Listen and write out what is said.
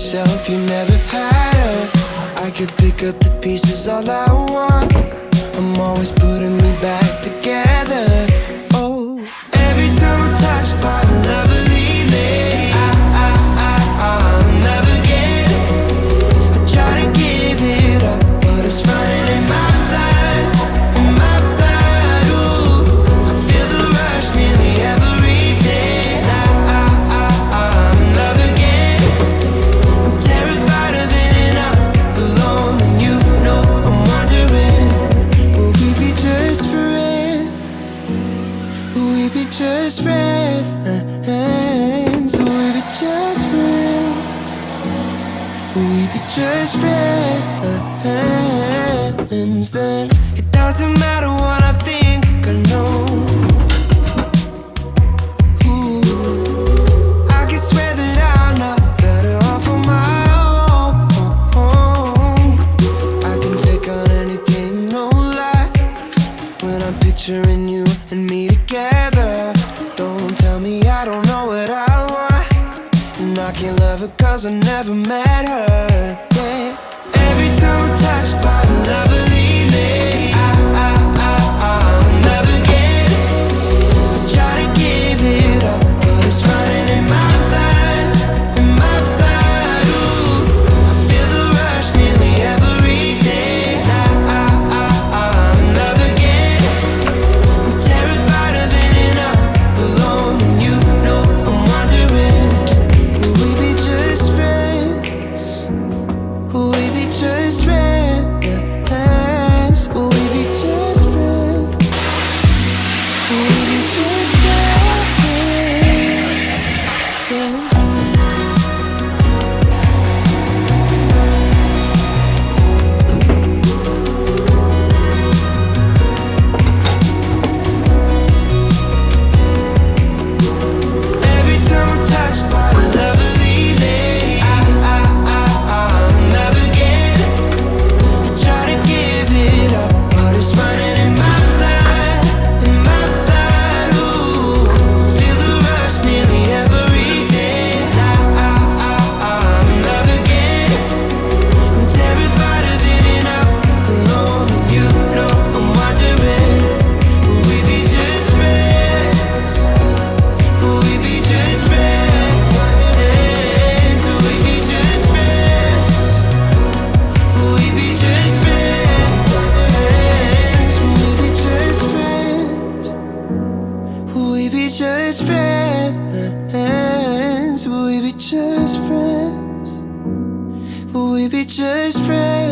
yourself, you never had her. I could pick up the pieces all I want. I'm always putting me back together. Oh, every time I'm touched by a lovely lady, I'll never get it. I try to give it up, but it's running in my blood, in my blood. Ooh, I feel the rush nearly every day. I'll never get it. I'm terrified of ending up alone, and you know I'm wondering, will we be just friends? Will we be just friends? Will we be just friends? Will we be just friends? Then it doesn't matter what I think, I know. Ooh, I can swear that I'm not better off on my own. I can take on anything, no lie. When I'm picturing you and me together, don't tell me I don't know what I want. And I can't love her 'cause I never met her. Yeah. Every time I'm touched by a lovely lady, I'll never get it. I try to give it up, but it's running in my blood, in my blood. Ooh, I feel the rush nearly every day. I'll never get it. I'm terrified of ending up alone, and you know I'm wondering, will we be just friends? Will we be just friends? Will we be just friends? Will we be just friends? Yeah. Every time I'm touched by a lovely lady, I'll never get it. I try to give it up, but it's running in my blood, in my blood. Ooh, feel the rush nearly every day. I'll never get it. I'm terrified of ending up alone, and you know I'm wondering, will we be just friends? Will we be just friends? Will we be just friends? Will we be just friends? Will we be just friends? Will we be just friends? Will we be just friends? Will we be just friends?